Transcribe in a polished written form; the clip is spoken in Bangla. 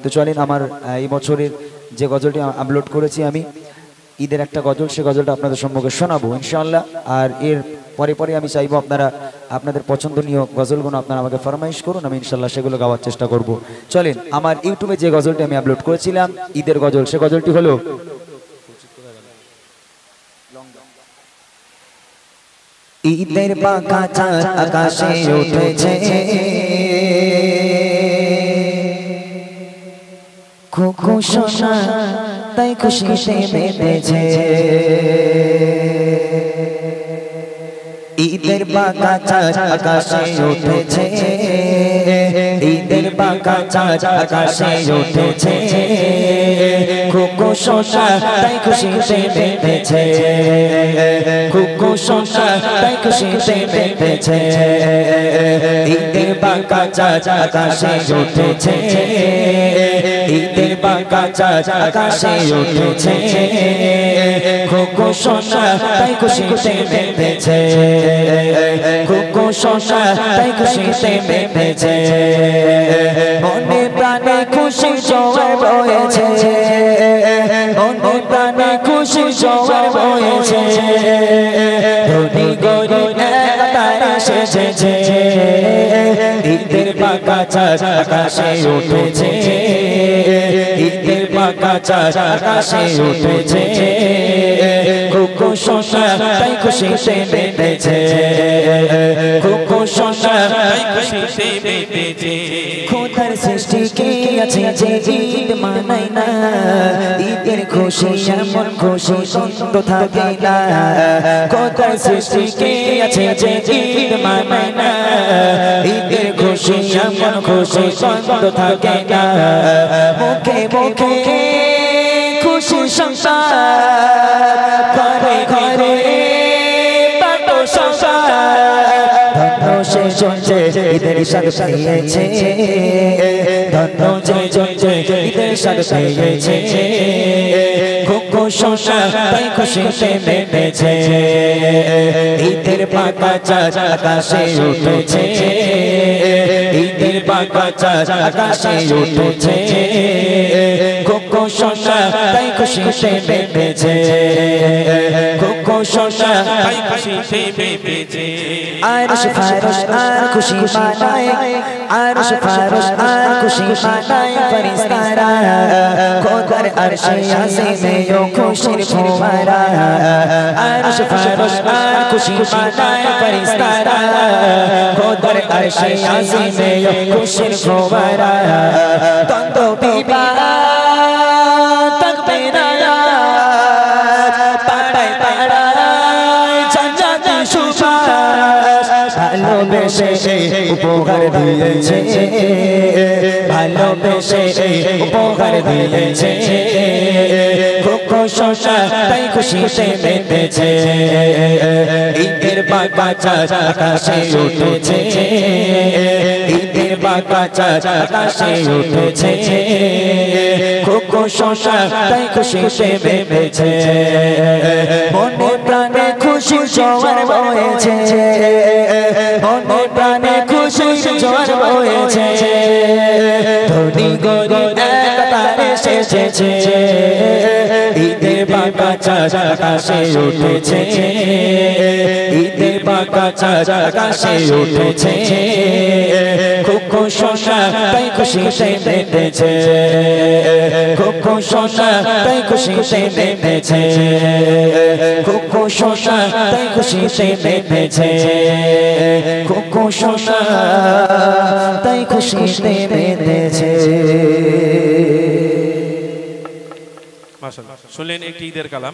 তো চলেন আমার এই বছরের যে গজলটি আপলোড করেছি আমি ঈদের একটা গজল, সে গজলটা আপনাদের সম্মুখে শোনাবো ইনশাআল্লাহ। আর এর পরে পরে আমি চাইবো আপনারা আপনাদের পছন্দনীয় গজলগুলো আপনারা আমাকে ফরমাইশ করুন, আমি ইনশাআল্লাহ সেগুলো গাওয়ার চেষ্টা করব। চলেন আমার ইউটিউবে যে গজলটি আমি আপলোড করেছিলাম ঈদের গজল, সে গজলটি হলো ঈদের বাঁকা চাঁদ আকাশে উঠেছে, খুকু সোনা তাই খুশিতে মেতেছে। ঈদের বাঁকা চাঁদ আকাশে উঠেছে, ঈদের বাঁকা চাঁদ আকাশে উঠেছে, খুকু সোনা তাই খুশিতে মেতেছে, খুকু সোনা তাই খুশিতে মেতেছে। ঈদের বাঁকা চাঁদ আকাশে উঠেছে, ঈদের বাঁকা চাঁদ আকাশে উঠেছে, খুকু সোনা তাই খুশিতে মেতেছে, খুকু সোনা তাই খুশিতে মেতেছে। মনে প্রাণে খুশি জোয়ার বয়েছে, মনে প্রাণে খুশি জোয়ার বয়েছে, ধনী গরিব একতারে এসেছে। ঈদের বাঁকা চাঁদ আকাশে উঠেছে, ঈদের বাঁকা চাঁদ আকাশে উঠেছে, খুকু সোনা তাই খুশিতে মেতেছে, খুকু সোনা তাই খুশিতে মেতেছে। খোদার সৃষ্টি কে আছে যে ঈদ মানায় না, ঈদের খুশি এমন খুশি দ্বন্দ্ব থাকে না। খোদার সৃষ্টি কে আছে যে ঈদ মানায় না, ঈদের খুশি এমন খুশি দ্বন্দ্ব থাকে না। মুখে মুখে খুশি সংসার, ঘরে ঘরে বাটো সংসার, ধন্য সে জনছে ঈদের স্বাদ পেয়েছে, ধন্য যে জনছে ঈদের স্বাদ পেয়েছে, খুকু সোনা তাই খুশিতে মেতেছে। ঈদের বাঁকা চাঁদ আকাশে উঠেছে, ঈদের বাঁকা চাঁদ আকাশে উঠেছে, খুকু সোনা তাই খুশিতে মেতেছে, খুকু সোনা তাই খুশিতে মেতেছে। আরশ ফারশ আর খুশি মানায়, আরশ ফারশ আর খুশি মানায় ফেরেশতারা, খোদার আরশে আজিমে ও খুশির ফোয়ারা। আরশ ফারশ আর খুশি মানায় ফেরেশতারা, খোদার আরশে আজিমে ও খুশির ফোয়ারা। তন্দ বিবাহ ভালোবেসে উপহার দিয়েছে, ভালোবেসে উপহার দিয়েছে, খুকু সোনা তাই খুশিতে মেতেছে। ঈদের বাঁকা চাঁদ আকাশে উঠেছে, ঈদের বাঁকা চাঁদ আকাশে উঠেছে, খুকু সোনা তাই খুশিতে মেতেছে। মনে প্রাণে খুশি জোয়ার বয়েছে, মনে প্রাণে খুশি জোয়ার বয়েছে, ধনী গরিব একতারে এসেছে। ঈদের বাঁকা চাঁদ আকাশে উঠেছে, ঈদের বাঁকা চাঁদ আকাশে উঠেছে, খুকু সোনা তাই খুশিতে মেতেছে, খুকু সোনা তাই খুশিতে মেতেছে, খুকু সোনা তাই খুশিতে মেতেছে, খুকু সোনা তাই খুশিতে মেতেছে। মাশাআল্লাহ, শুনলেন একটি ঈদের কালাম।